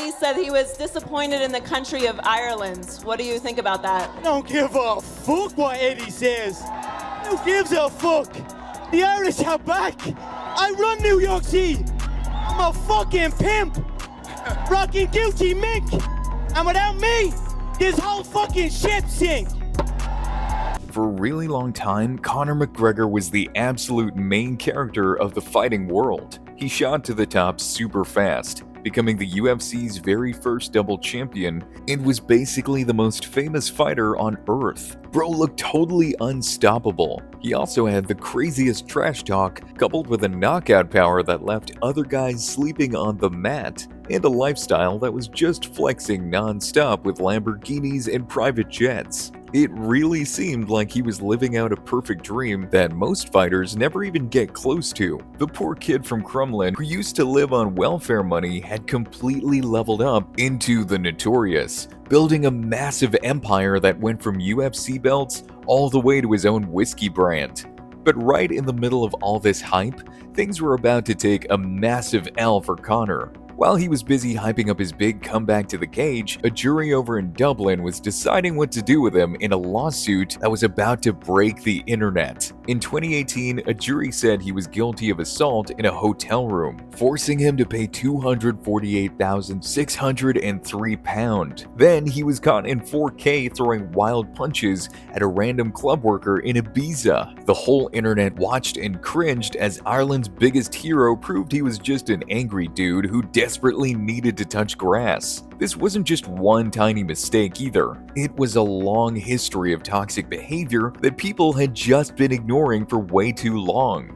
Eddie said he was disappointed in the country of Ireland. What do you think about that? I don't give a fuck what Eddie says. Who gives a fuck? The Irish are back. I run New York City. I'm a fucking pimp. Rocking Gucci mink. And without me, this whole fucking ship sinks. For a really long time, Conor McGregor was the absolute main character of the fighting world. He shot to the top super fast, becoming the UFC's very first double champion, and was basically the most famous fighter on earth. Bro looked totally unstoppable. He also had the craziest trash talk, coupled with a knockout power that left other guys sleeping on the mat, and a lifestyle that was just flexing non-stop with Lamborghinis and private jets. It really seemed like he was living out a perfect dream that most fighters never even get close to. The poor kid from Crumlin, who used to live on welfare money, had completely leveled up into the Notorious, building a massive empire that went from UFC belts all the way to his own whiskey brand. But right in the middle of all this hype, things were about to take a massive L for Conor. While he was busy hyping up his big comeback to the cage, a jury over in Dublin was deciding what to do with him in a lawsuit that was about to break the internet. In 2018, a jury said he was guilty of assault in a hotel room, forcing him to pay £248,603. Then he was caught in 4K throwing wild punches at a random club worker in Ibiza. The whole internet watched and cringed as Ireland's biggest hero proved he was just an angry dude who desperately needed to touch grass. This wasn't just one tiny mistake either. It was a long history of toxic behavior that people had just been ignoring for way too long.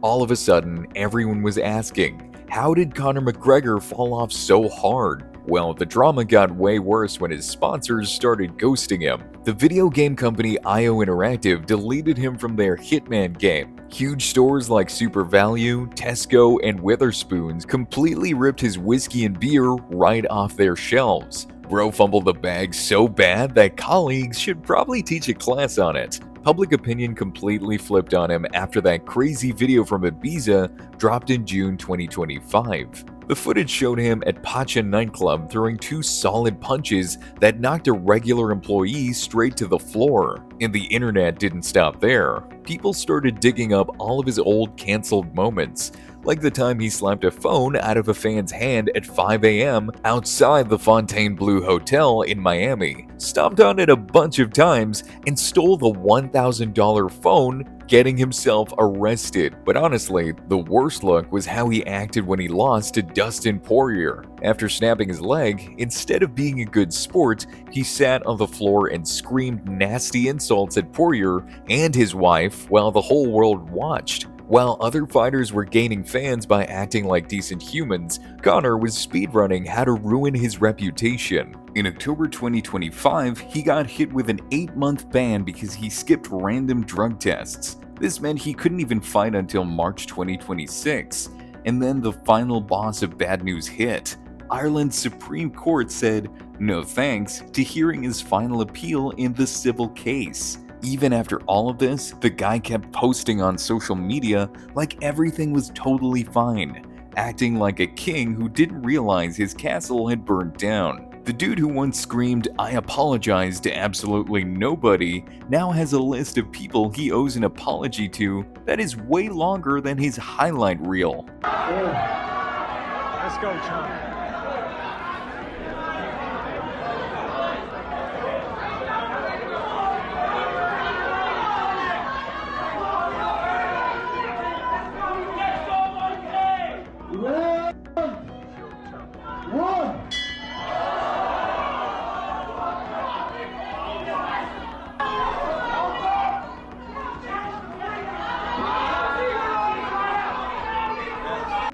All of a sudden, everyone was asking, how did Conor McGregor fall off so hard? Well, the drama got way worse when his sponsors started ghosting him. The video game company IO Interactive deleted him from their Hitman game. Huge stores like Super Value, Tesco, and Witherspoons completely ripped his whiskey and beer right off their shelves. Bro fumbled the bag so bad that colleagues should probably teach a class on it. Public opinion completely flipped on him after that crazy video from Ibiza dropped in June 2025. The footage showed him at Pacha nightclub throwing two solid punches that knocked a regular employee straight to the floor. And the internet didn't stop there. People started digging up all of his old cancelled moments, like the time he slapped a phone out of a fan's hand at 5 a.m. outside the Fontainebleau Hotel in Miami, stomped on it a bunch of times, and stole the $1,000 phone, getting himself arrested. But honestly, the worst look was how he acted when he lost to Dustin Poirier. After snapping his leg, instead of being a good sport, he sat on the floor and screamed nasty insults at Poirier and his wife while the whole world watched. While other fighters were gaining fans by acting like decent humans, Conor was speedrunning how to ruin his reputation. In October 2025, he got hit with an 8-month ban because he skipped random drug tests. This meant he couldn't even fight until March 2026. And then the final boss of bad news hit. Ireland's Supreme Court said no thanks to hearing his final appeal in the civil case. Even after all of this, the guy kept posting on social media like everything was totally fine, acting like a king who didn't realize his castle had burned down. The dude who once screamed, "I apologize" to absolutely nobody, now has a list of people he owes an apology to that is way longer than his highlight reel. Let's go, Chum.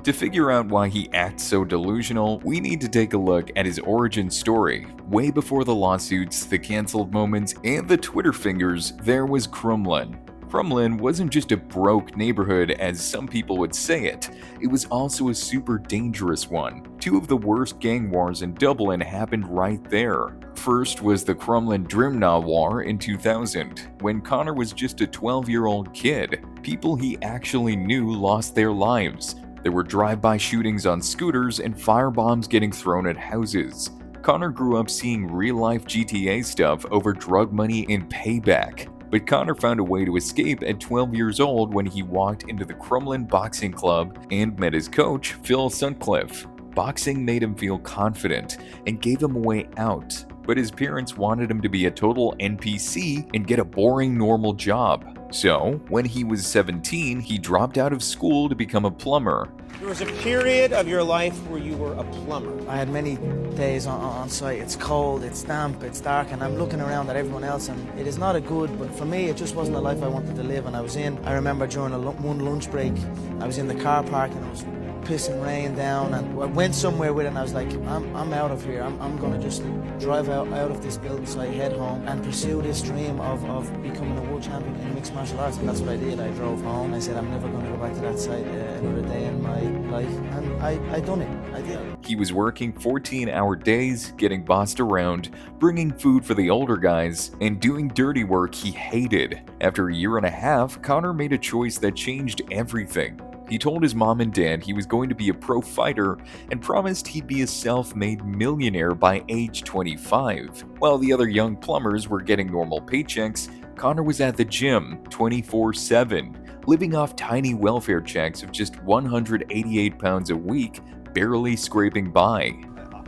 To figure out why he acts so delusional, we need to take a look at his origin story. Way before the lawsuits, the cancelled moments, and the Twitter fingers, there was Crumlin. Crumlin wasn't just a broke neighborhood as some people would say it was also a super dangerous one. Two of the worst gang wars in Dublin happened right there. First was the Crumlin Drimnagh War in 2000, when Conor was just a 12-year-old kid. People he actually knew lost their lives. There were drive-by shootings on scooters and firebombs getting thrown at houses. Conor grew up seeing real-life GTA stuff over drug money and payback. But Conor found a way to escape at 12 years old when he walked into the Crumlin Boxing Club and met his coach, Phil Sutcliffe. Boxing made him feel confident and gave him a way out, but his parents wanted him to be a total NPC and get a boring normal job. So, when he was 17, he dropped out of school to become a plumber. There was a period of your life where you were a plumber. I had many days on site. It's cold, it's damp, it's dark, and I'm looking around at everyone else, and it is not a good, but for me, it just wasn't a life I wanted to live. And I remember during one lunch break, I was in the car park and it was pissing rain down, and I went somewhere with it and I was like, I'm out of here. I'm gonna just drive out of this building, so I head home and pursue this dream of becoming a world champion in mixed martial arts. And that's what I did. I drove home. I said, I'm never gonna go back to that site another day in my life, and I done it. I did. He was working 14-hour days, getting bossed around, bringing food for the older guys, and doing dirty work he hated. After a year and a half, Conor made a choice that changed everything. He told his mom and dad he was going to be a pro fighter and promised he'd be a self-made millionaire by age 25. While the other young plumbers were getting normal paychecks, Conor was at the gym 24/7, living off tiny welfare checks of just 188 pounds a week, barely scraping by.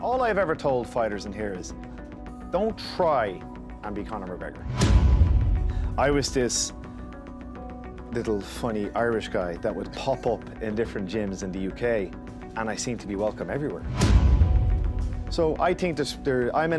All I've ever told fighters in here is, don't try and be Conor McGregor. I was this little funny Irish guy that would pop up in different gyms in the UK, and I seem to be welcome everywhere. So I think I have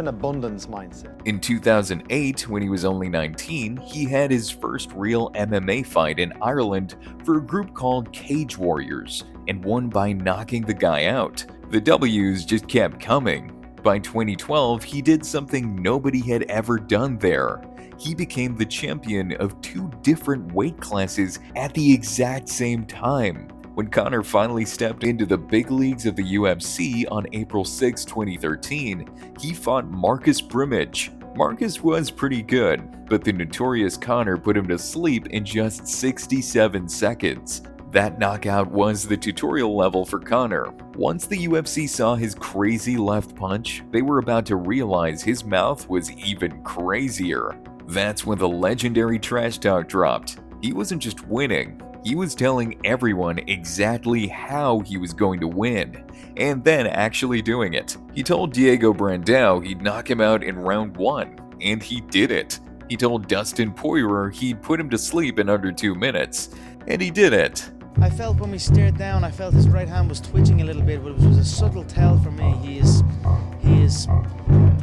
an abundance mindset. In 2008, when he was only 19, he had his first real MMA fight in Ireland for a group called Cage Warriors, and won by knocking the guy out. The W's just kept coming. By 2012, he did something nobody had ever done there. He became the champion of 2 different weight classes at the exact same time. When Conor finally stepped into the big leagues of the UFC on April 6, 2013, he fought Marcus Brimage. Marcus was pretty good, but the notorious Conor put him to sleep in just 67 seconds. That knockout was the tutorial level for Conor. Once the UFC saw his crazy left punch, they were about to realize his mouth was even crazier. That's when the legendary trash talk dropped. He wasn't just winning, he was telling everyone exactly how he was going to win, and then actually doing it. He told Diego Brandao he'd knock him out in round 1, and he did it. He told Dustin Poirier he'd put him to sleep in under 2 minutes, and he did it. I felt when we stared down, I felt his right hand was twitching a little bit, but it was a subtle tell for me. He is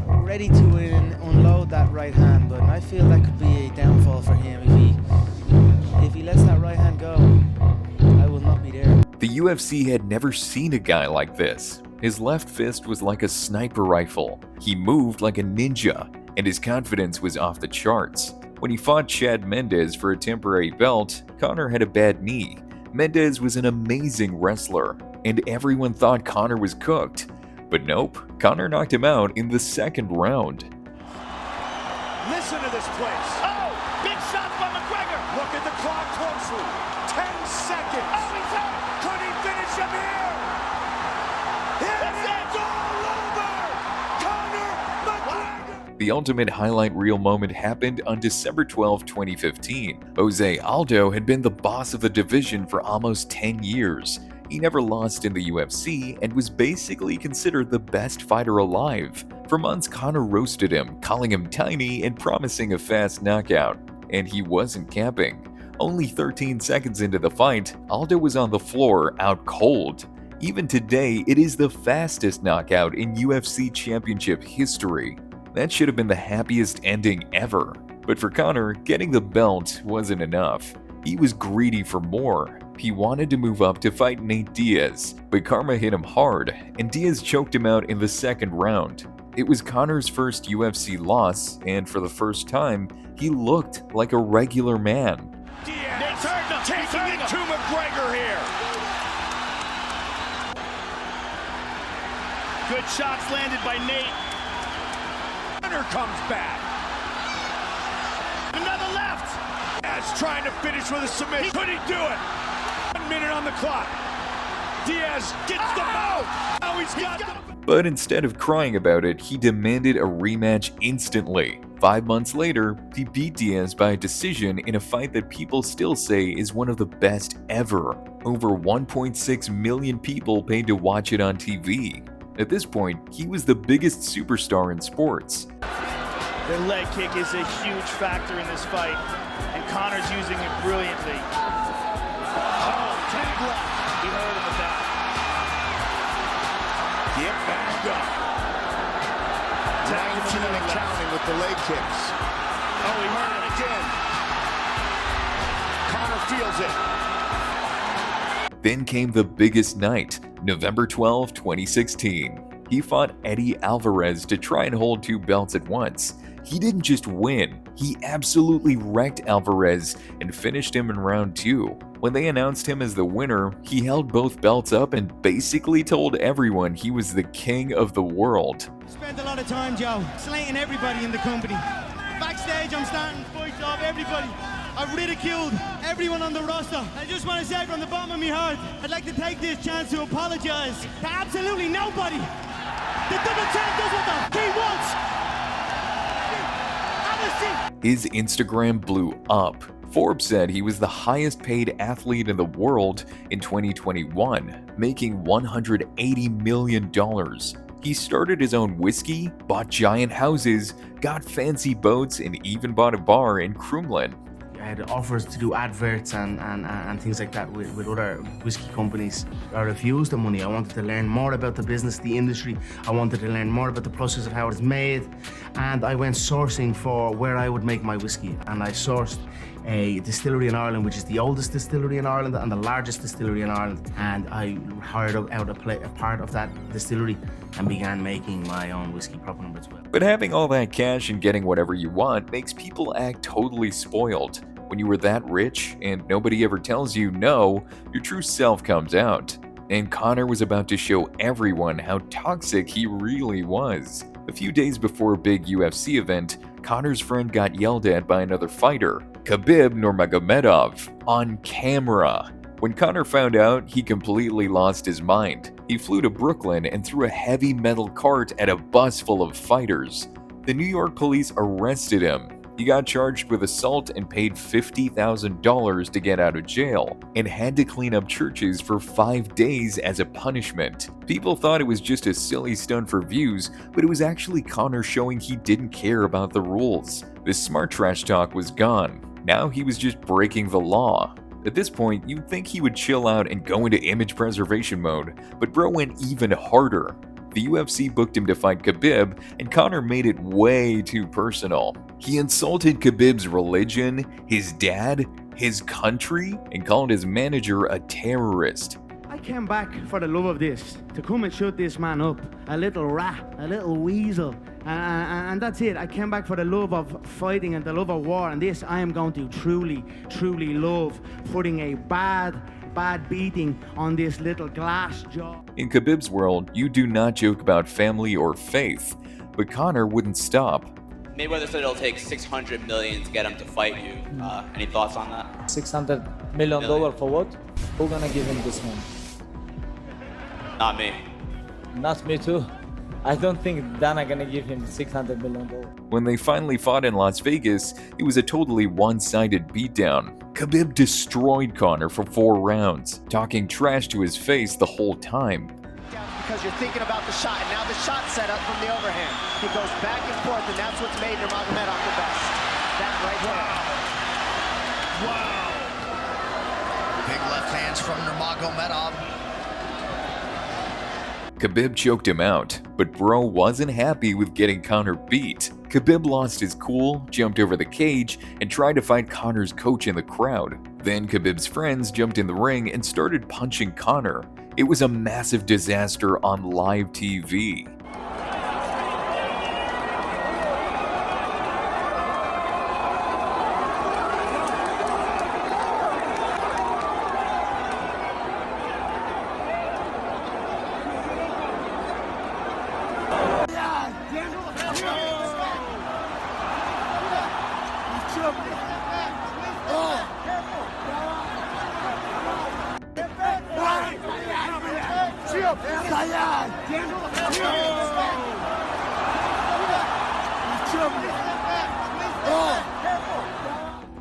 ready to unload that right hand, but I feel that could be a downfall for him. If he lets that right hand go, I will not be there. The UFC had never seen a guy like this. His left fist was like a sniper rifle. He moved like a ninja, and his confidence was off the charts. When he fought Chad Mendes for a temporary belt, Conor had a bad knee. Mendes was an amazing wrestler, and everyone thought Conor was cooked. But nope, Conor knocked him out in the second round. Listen to this place. Oh, big shot by McGregor. Look at the clock closely. 10 seconds. Oh, he's out. Could he finish him here? It's all over. Conor McGregor. The ultimate highlight reel moment happened on December 12, 2015. Jose Aldo had been the boss of the division for almost 10 years. He never lost in the UFC and was basically considered the best fighter alive. For months, Conor roasted him, calling him tiny and promising a fast knockout. And he wasn't camping. Only 13 seconds into the fight, Aldo was on the floor, out cold. Even today, it is the fastest knockout in UFC championship history. That should have been the happiest ending ever. But for Conor, getting the belt wasn't enough. He was greedy for more. He wanted to move up to fight Nate Diaz, but karma hit him hard, and Diaz choked him out in the second round. It was Conor's first UFC loss, and for the first time, he looked like a regular man. Diaz taking it to McGregor here. Good shots landed by Nate. Conor comes back. Another left. Diaz trying to finish with a submission. Could he do it? 1 minute on the clock. Diaz gets the mouth. Now he's got the... But instead of crying about it, he demanded a rematch instantly. 5 months later, he beat Diaz by a decision in a fight that people still say is one of the best ever. Over 1.6 million people paid to watch it on TV. At this point, he was the biggest superstar in sports. The leg kick is a huge factor in this fight, and Conor's using it brilliantly. Oh, tag left. He heard him with that. Get back up. 19 and counting with the leg kicks. Oh, he heard it again. Conor feels it. Then came the biggest night, November 12, 2016. He fought Eddie Alvarez to try and hold 2 belts at once. He didn't just win, he absolutely wrecked Alvarez and finished him in round 2. When they announced him as the winner, he held both belts up and basically told everyone he was the king of the world. Spent a lot of time, Joe, slating everybody in the company. Backstage, I'm starting fights off everybody. I've ridiculed everyone on the roster. I just want to say from the bottom of my heart, I'd like to take this chance to apologize to absolutely nobody. The double champ does what the he wants. His Instagram blew up. Forbes said he was the highest paid athlete in the world in 2021, making $180 million. He started his own whiskey, bought giant houses, got fancy boats, and even bought a bar in Crumlin. I had offers to do adverts and things like that with other whiskey companies. I refused the money. I wanted to learn more about the business, the industry. I wanted to learn more about the process of how it's made. And I went sourcing for where I would make my whiskey. And I sourced a distillery in Ireland, which is the oldest distillery in Ireland and the largest distillery in Ireland. And I hired out a part of that distillery and began making my own whiskey proper number 12. But having all that cash and getting whatever you want makes people act totally spoiled. When you were that rich and nobody ever tells you no, your true self comes out. And Conor was about to show everyone how toxic he really was. A few days before a big UFC event, Conor's friend got yelled at by another fighter, Khabib Nurmagomedov, on camera. When Conor found out, he completely lost his mind. He flew to Brooklyn and threw a heavy metal cart at a bus full of fighters. The New York police arrested him. He got charged with assault and paid $50,000 to get out of jail, and had to clean up churches for 5 days as a punishment. People thought it was just a silly stunt for views, but it was actually Conor showing he didn't care about the rules. The smart trash talk was gone. Now he was just breaking the law. At this point, you'd think he would chill out and go into image preservation mode, but bro went even harder. The UFC booked him to fight Khabib, and Conor made it way too personal. He insulted Khabib's religion, his dad, his country, and called his manager a terrorist. I came back for the love of this, to come and shut this man up. A little rat, a little weasel. And that's it. I came back for the love of fighting and the love of war. And this I am going to truly, truly love, putting a bad beating on this little glass jaw. In Khabib's world, you do not joke about family or faith, but Conor wouldn't stop. Mayweather said it'll take $600 million to get him to fight you. Any thoughts on that? $600 million for what? Who's gonna give him this one? Not me. Not me too. I don't think Dana gonna give him $600 million. When they finally fought in Las Vegas, it was a totally one-sided beatdown. Khabib destroyed Conor for 4 rounds, talking trash to his face the whole time. Because you're thinking about the shot, and now the shot set up from the overhand. He goes back and forth, and that's what's made Nurmagomedov the best. That right there. Wow. Big left hands from Nurmagomedov. Khabib choked him out, but bro wasn't happy with getting Conor beat. Khabib lost his cool, jumped over the cage, and tried to fight Conor's coach in the crowd. Then Khabib's friends jumped in the ring and started punching Conor. It was a massive disaster on live TV.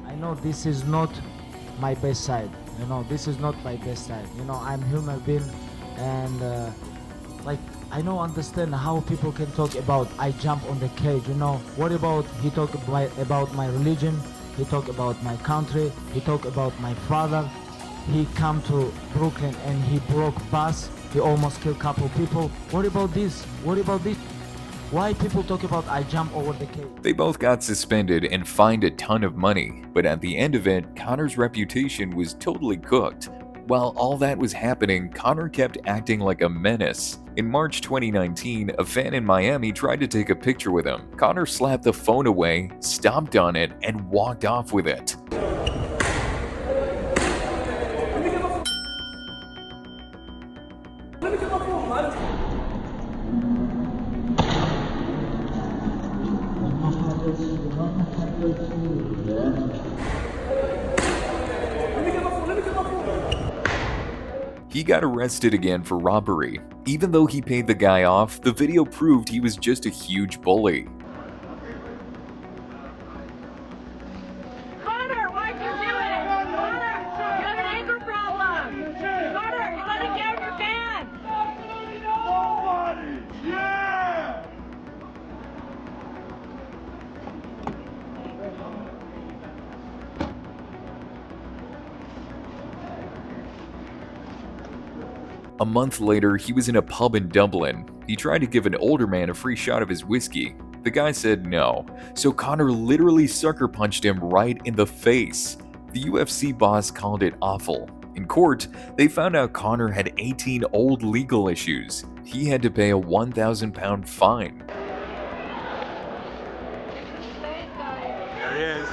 I know this is not my best side. You know, this is not my best side. You know, I'm human being, and like I don't understand how people can talk about I jump on the cage. You know, what about he talk about my religion? He talk about my country. He talk about my father. He come to Brooklyn and he broke bus. He almost killed couple people. What about this? What about this? Why people talk about I jump over the cage? They both got suspended and fined a ton of money, but at the end of it, Conor's reputation was totally cooked. While all that was happening, Conor kept acting like a menace. In March 2019, a fan in Miami tried to take a picture with him. Conor slapped the phone away, stomped on it, and walked off with it. He got arrested again for robbery. Even though he paid the guy off, the video proved he was just a huge bully. Conor, why'd you do it? Conor, you have an anger problem. Conor, you're letting down your fans. Nobody! Yeah! A month later, he was in a pub in Dublin. He tried to give an older man a free shot of his whiskey. The guy said no, so Conor literally sucker punched him right in the face. The UFC boss called it awful. In court, they found out Conor had 18 old legal issues. He had to pay a £1,000 fine. There he is.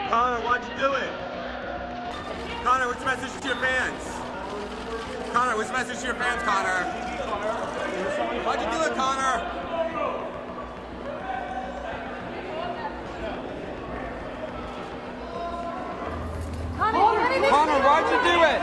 Conor, why'd you do it? Conor, what's the message to your fans? Conor, what's the message to your fans, Conor? Why'd you do it, Conor? Conor, why'd you do it?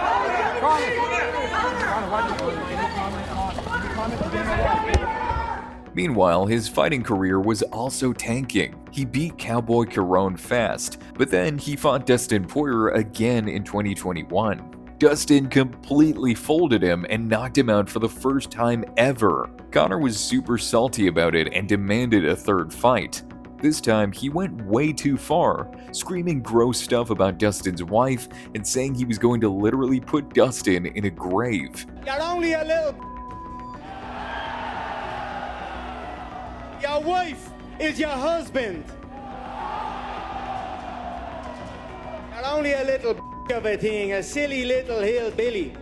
Meanwhile, his fighting career was also tanking. He beat Cowboy Cerrone fast, but then he fought Dustin Poirier again in 2021. Dustin completely folded him and knocked him out for the first time ever. Conor was super salty about it and demanded a third fight. This time, he went way too far, screaming gross stuff about Dustin's wife and saying he was going to literally put Dustin in a grave. You're only a little. Your wife is your husband. You're only a little of a thing, a silly little hillbilly.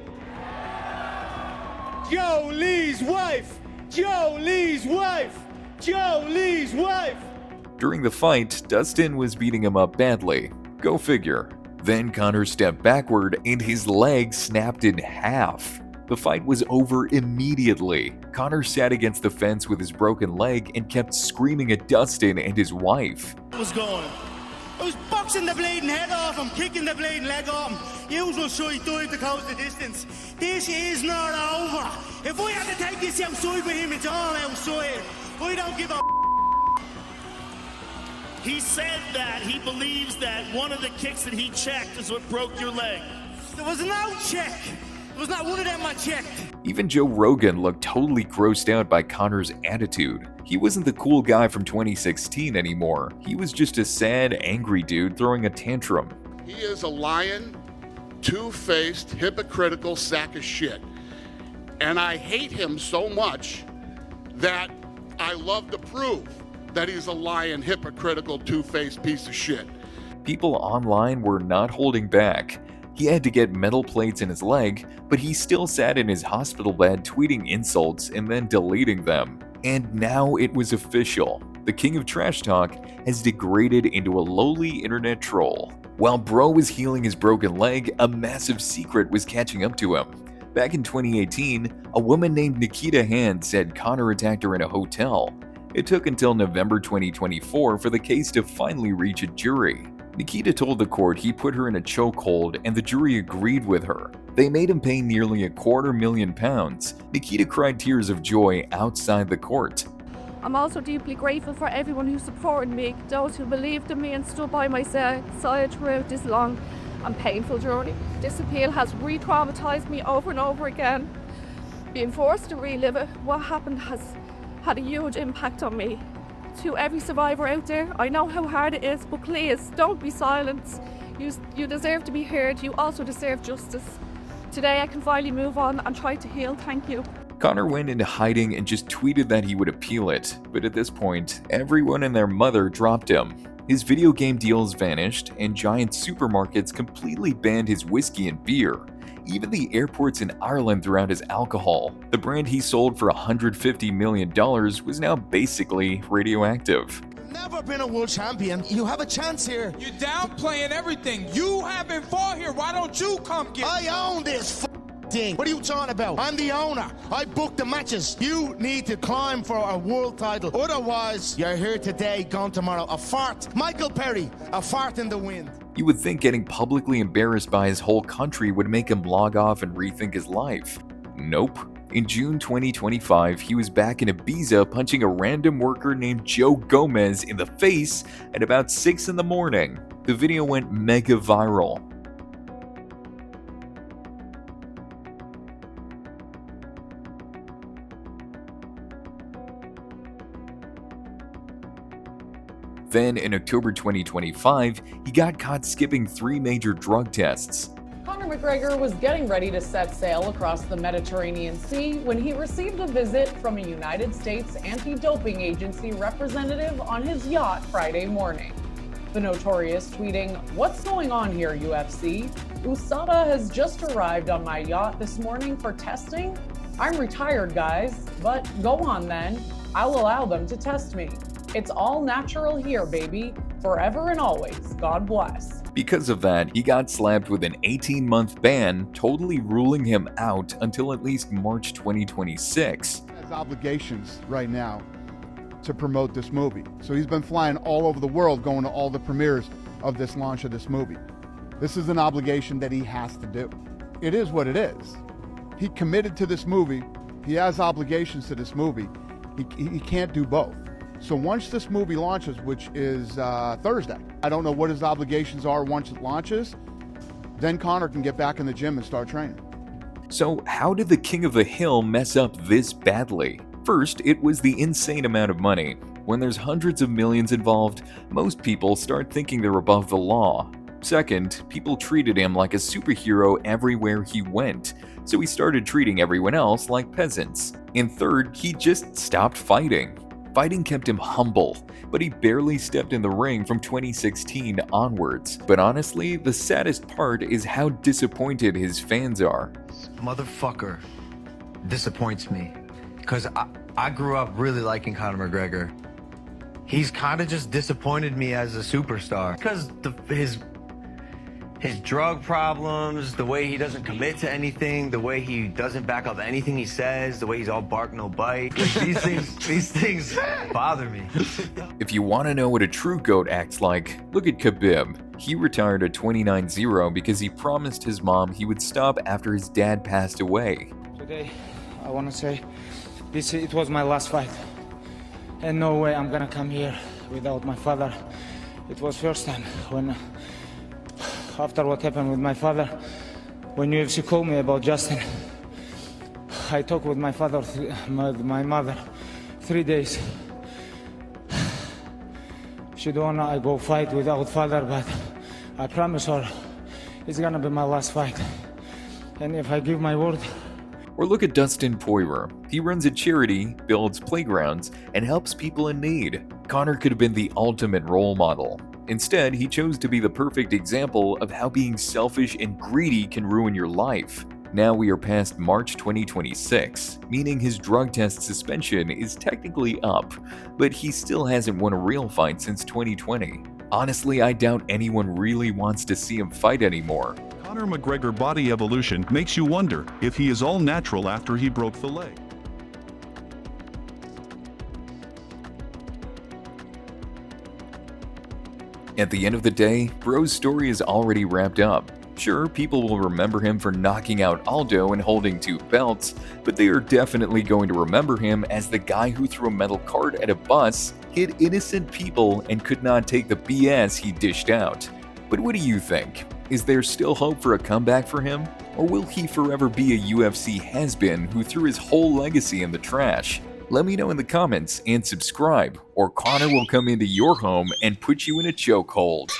Joe Lee's wife! Joe Lee's wife! Joe Lee's wife! During the fight, Dustin was beating him up badly. Go figure. Then Conor stepped backward and his leg snapped in half. The fight was over immediately. Conor sat against the fence with his broken leg and kept screaming at Dustin and his wife. What was going? I was boxing the bleeding head off him, kicking the bleeding leg off him. Usual shite dive to close the distance. This is not over. If we had to take this outside with him, it's all outside. I don't give a. He said that he believes that one of the kicks that he checked is what broke your leg. There was no check. There was not one of them I checked. Even Joe Rogan looked totally grossed out by Conor's attitude. He wasn't the cool guy from 2016 anymore. He was just a sad, angry dude throwing a tantrum. He is a lying, two-faced, hypocritical sack of shit. And I hate him so much that I love to prove that he's a lying, hypocritical, two-faced piece of shit. People online were not holding back. He had to get metal plates in his leg, but he still sat in his hospital bed tweeting insults and then deleting them. And now it was official. The king of trash talk has degraded into a lowly internet troll. While bro was healing his broken leg, a massive secret was catching up to him. Back in 2018, a woman named Nikita Hand said Conor attacked her in a hotel. It took until November 2024 for the case to finally reach a jury. Nikita told the court he put her in a chokehold and the jury agreed with her. They made him pay nearly £250,000. Nikita cried tears of joy outside the court. I'm also deeply grateful for everyone who supported me, those who believed in me and stood by my side throughout this long and painful journey. This appeal has re-traumatized me over and over again. Being forced to relive it, what happened has had a huge impact on me. To every survivor out there, I know how hard it is, but please don't be silent. You deserve to be heard. You also deserve justice. Today I can finally move on and try to heal. Thank you. Conor went into hiding and just tweeted that he would appeal it, but at this point, everyone and their mother dropped him. His video game deals vanished, and giant supermarkets completely banned his whiskey and beer. Even the airports in Ireland threw out his alcohol. The brand he sold for $150 million was now basically radioactive. Never been a world champion. You have a chance here. You're downplaying everything. You haven't fought here. Why don't you come get I own this thing. What are you talking about? I'm the owner. I book the matches. You need to climb for a world title. Otherwise, you're here today, gone tomorrow. A fart. Michael Perry, a fart in the wind. You would think getting publicly embarrassed by his whole country would make him log off and rethink his life. Nope. In June 2025, he was back in Ibiza punching a random worker named Joe Gomez in the face at about 6 in the morning. The video went mega viral. Then, in October 2025, he got caught skipping 3 major drug tests. Conor McGregor was getting ready to set sail across the Mediterranean Sea when he received a visit from a United States anti-doping agency representative on his yacht Friday morning. The Notorious tweeting, "What's going on here, UFC? USADA has just arrived on my yacht this morning for testing. I'm retired, guys, but go on then. I'll allow them to test me. It's all natural here, baby. Forever and always. God bless." Because of that, he got slapped with an 18-month ban, totally ruling him out until at least March 2026. He has obligations right now to promote this movie. So he's been flying all over the world, going to all the premieres of this launch of this movie. This is an obligation that he has to do. It is what it is. He committed to this movie. He has obligations to this movie. He can't do both. So once this movie launches, which is Thursday, I don't know what his obligations are once it launches, then Conor can get back in the gym and start training. So how did the King of the Hill mess up this badly? First, it was the insane amount of money. When there's hundreds of millions involved, most people start thinking they're above the law. Second, people treated him like a superhero everywhere he went, so he started treating everyone else like peasants. And third, he just stopped fighting. Fighting kept him humble, but he barely stepped in the ring from 2016 onwards. But honestly, the saddest part is how disappointed his fans are. Motherfucker disappoints me, because I grew up really liking Conor McGregor. He's kind of just disappointed me as a superstar, because his drug problems, the way he doesn't commit to anything, the way he doesn't back up anything he says, the way he's all bark no bite. Like, these things bother me. If you want to know what a true GOAT acts like, look at Khabib. He retired at 29-0 because he promised his mom he would stop after his dad passed away. Today, I want to say it was my last fight. And no way I'm gonna come here without my father. It was first time when, after what happened with my father, when UFC called me about Justin, I talked with my father, my mother, 3 days. She don't wanna I go fight without father, but I promise her it's gonna be my last fight. And if I give my word. Or look at Dustin Poirier. He runs a charity, builds playgrounds, and helps people in need. Conor could have been the ultimate role model. Instead, he chose to be the perfect example of how being selfish and greedy can ruin your life. Now we are past March 2026, meaning his drug test suspension is technically up, but he still hasn't won a real fight since 2020. Honestly, I doubt anyone really wants to see him fight anymore. Conor McGregor body evolution makes you wonder if he is all natural after he broke the leg. At the end of the day, Bro's story is already wrapped up. Sure, people will remember him for knocking out Aldo and holding 2 belts, but they are definitely going to remember him as the guy who threw a metal cart at a bus, hit innocent people, and could not take the BS he dished out. But what do you think? Is there still hope for a comeback for him? Or will he forever be a UFC has-been who threw his whole legacy in the trash? Let me know in the comments and subscribe, or Conor will come into your home and put you in a chokehold.